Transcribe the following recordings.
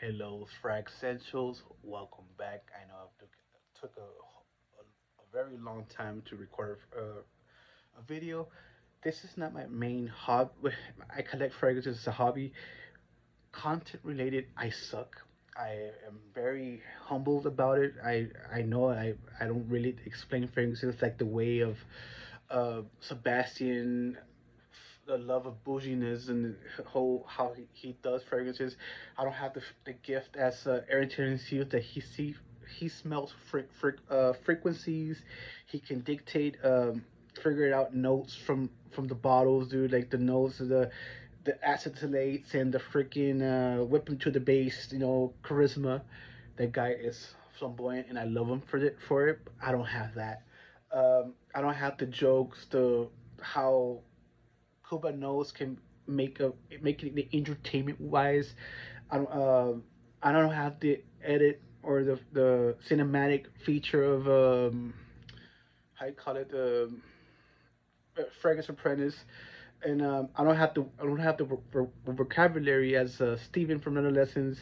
Hello, Frag Essentials. Welcome back. I know it took a very long time to record a video. This is not my main hobby. I collect fragrances as a hobby. Content related, I suck. I am very humbled about it. I know I don't really explain fragrances like the way of Sebastian, the love of bouginess and the whole how he does fragrances. I don't have the gift as Aaron Terence that he smells frequencies. He can dictate figure out notes from the bottles, dude. Like the notes of the acetylates and the freaking whip him to the base, charisma. That guy is flamboyant, and I love him for it. I don't have that. I don't have the jokes, the how Cuba knows can make it entertainment wise. I don't I don't have the edit or the cinematic feature of how you call it Fragrance Apprentice, and I don't have the vocabulary as Steven from Another Lessons.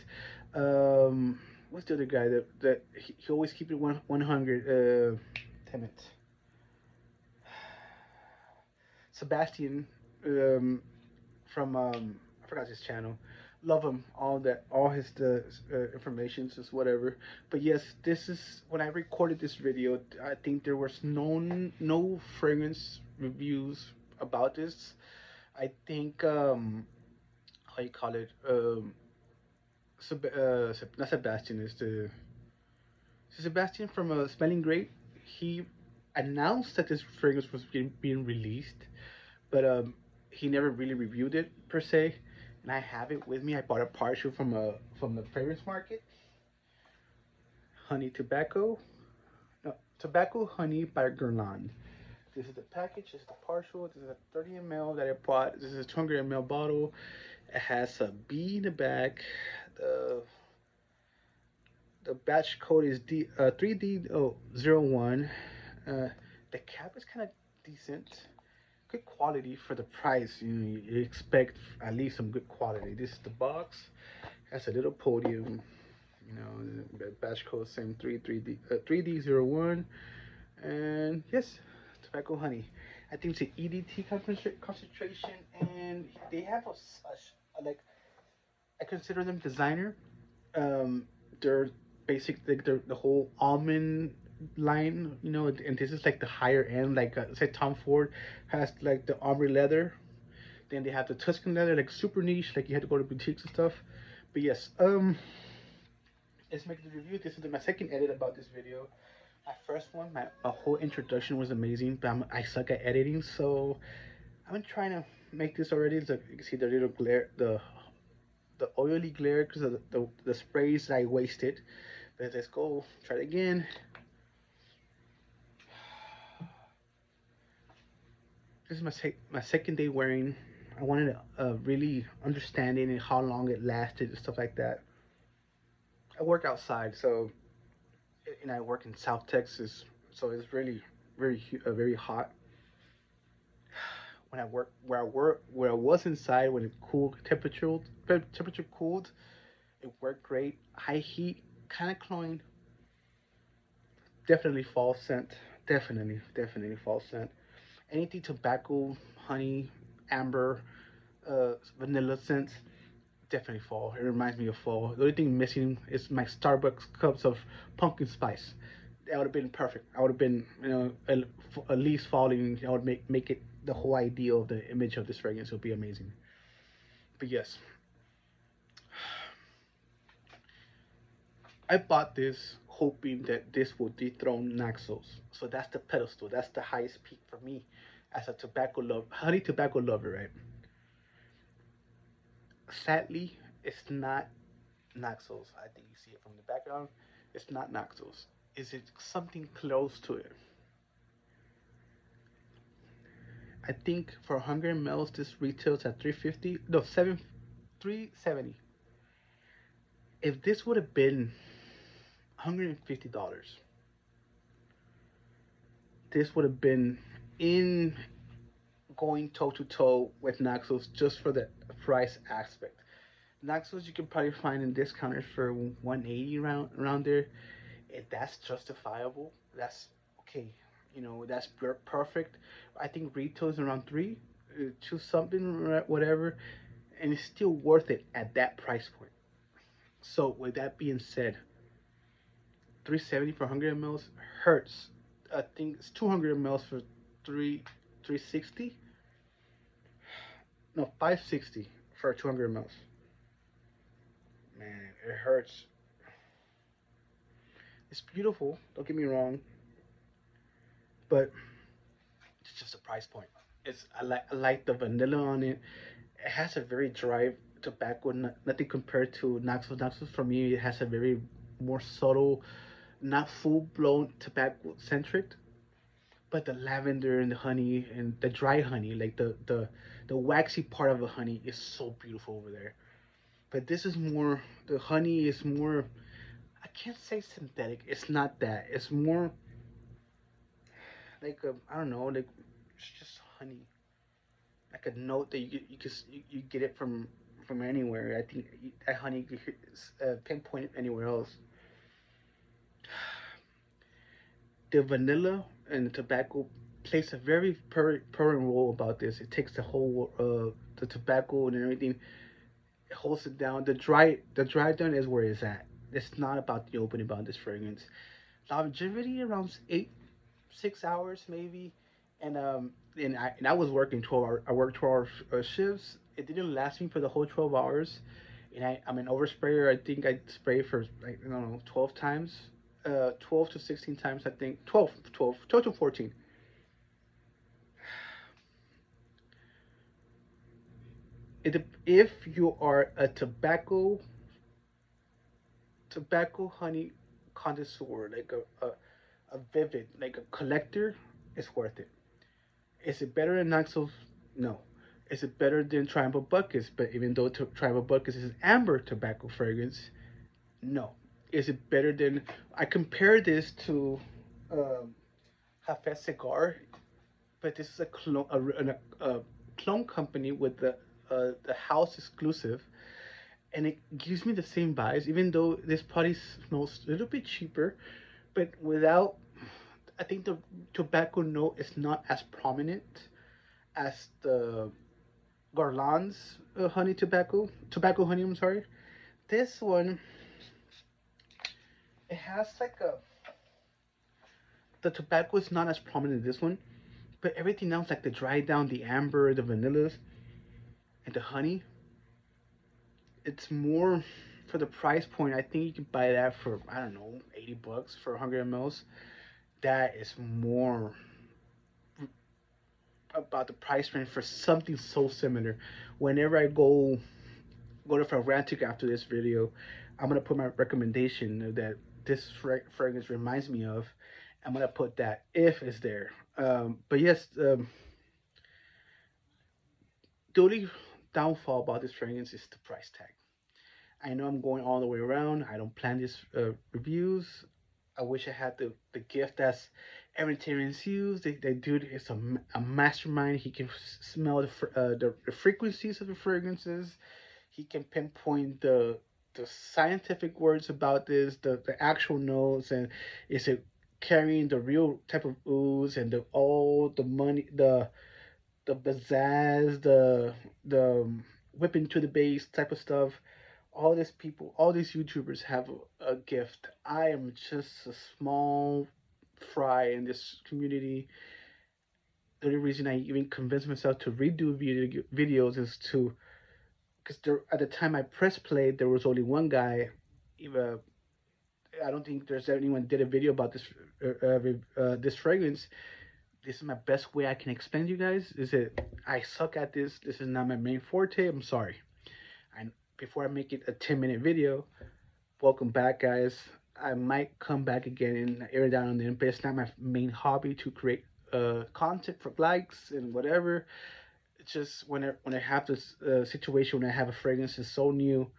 What's the other guy that he always keep it 100? Damn it, Sebastian um, from I forgot his channel. Love him, all his the information, just whatever. But yes, this is when I recorded this video. I think there was no fragrance reviews about this. I think how you call it not Sebastian is the Sebastian from Smelling Great. He announced that this fragrance was being released, but he never really reviewed it per se. And I have it with me. I bought a partial from the fragrance market. Honey tobacco, no, tobacco honey by Guerlain. This is the package. This is the partial. This is a 30 ml that I bought. This is a 200 ml bottle. It has a B in the back. The the batch code is 3D01. The cap is kind of decent. Good quality for the price. You expect at least some good quality. This is the box. Has a little podium. The batch code same 3D01. And yes, tobacco honey. I think it's an EDT concentration, and they have like I consider them designer. Um, they're basically the whole almond line, and this is like the higher end. Like say Tom Ford has like the armory leather. Then they have the Tuscan leather, like super niche, like you had to go to boutiques and stuff. But yes, let's make the review. This is my second edit about this video. My first one, my whole introduction was amazing, but I suck at editing, so I've been trying to make this already. So you can see the little glare, the oily glare because of the sprays that I wasted. But let's go try it again. This is my second day wearing. I wanted to really understanding and how long it lasted and stuff like that. I work outside, so and I work in South Texas, so it's really very hot. When I where I was inside when it cooled temperature cooled, it worked great. High heat, kind of cloying. Definitely fall scent. Definitely fall scent. Anything tobacco, honey, amber, vanilla scents, definitely fall. It reminds me of fall. The only thing missing is my Starbucks cups of pumpkin spice. That would have been perfect. I would have been, at least falling. I would make it the whole idea of the image of this fragrance would be amazing. But yes, I bought this hoping that this will dethrone Naxos. So that's the pedestal. That's the highest peak for me as a tobacco love, honey tobacco lover, right? Sadly, it's not Naxos. I think you see it from the background. It's not Naxos. Is it something close to it? I think for 100 mls, this retails at 350. No, 370. If this would have been $150, this would have been in going toe to toe with Naxos just for the price aspect. Knoxville's you can probably find in discounters for 180 around there. If that's justifiable, that's okay. You know, that's perfect. I think retail is around two something, whatever, and it's still worth it at that price point. So with that being said, 370 for 100 mls hurts. I think it's 200 mls for 360. No, 560 for 200 mls. Man, it hurts. It's beautiful. Don't get me wrong, but it's just a price point. I like the vanilla on it. It has a very dry tobacco. Nothing compared to Knoxville. Knoxville for me, it has a very more subtle, not full blown tobacco centric, but the lavender and the honey and the dry honey, like the waxy part of the honey, is so beautiful over there. But this is more. The honey is more. I can't say synthetic. It's not that. It's more like I don't know, like it's just honey, like a note that you get it from anywhere. I think that honey you could pinpoint it anywhere else. The vanilla and the tobacco plays a very purring role about this. It takes the whole the tobacco and everything, it holds it down. The dry down is where it's at. It's not about the opening about this fragrance. Longevity around 6 hours maybe, and I was working 12 hour. I worked 12 hour shifts. It didn't last me for the whole 12 hours, and I'm an oversprayer. I think I sprayed for like I don't know 12 times, 12 to 16 times. I think 12 to 14. If you are a tobacco honey connoisseur, like a vivid, like a collector, it's worth it. Is it better than Knoxville? No. Is it better than Triumphal Buckets? But even though Triumphal Buckets is an amber tobacco fragrance, no. Is it better than? I compare this to um, Hafez Cigar, but this is a clone company with the house exclusive, and it gives me the same vibes. Even though this probably smells a little bit cheaper, but without, I think the tobacco note is not as prominent as the Guerlain's honey tobacco honey. I'm sorry. This one, it has like a the tobacco is not as prominent in this one, but everything else like the dry down, the amber, the vanillas, and the honey, it's more for the price point. I think you can buy that for I don't know $80 for 100 mls. That is more about the price range for something so similar. Whenever I go to Frantic after this video, I'm gonna put my recommendation that this fragrance reminds me of. I'm gonna put that if it's there. But yes, the only downfall about this fragrance is the price tag. I know I'm going all the way around. I don't plan these reviews. I wish I had the gift that's Terrence use. The dude is a mastermind. He can smell the frequencies of the fragrances. He can pinpoint the scientific words about this, the actual notes, and is it carrying the real type of ooze and the all the money the pizzazz, the whipping to the base type of stuff. All these YouTubers have a gift. I am just a small fry in this community. The only reason I even convinced myself to redo videos is to because there at the time I press play, there was only one guy. Even I don't think there's anyone did a video about this fragrance. This is my best way I can explain to you guys. Is it? I suck at this. This is not my main forte. I'm sorry. And before I make it a 10-minute video, welcome back, guys. I might come back again and air it down on the but it's not my main hobby to create content for likes and whatever. It's just when I have this situation when I have a fragrance that's so new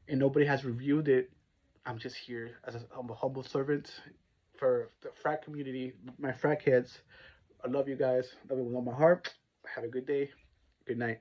and nobody has reviewed it, I'm just here as I'm a humble servant for the frat community, my frat kids. I love you guys. Love you with all my heart. Have a good day. Good night.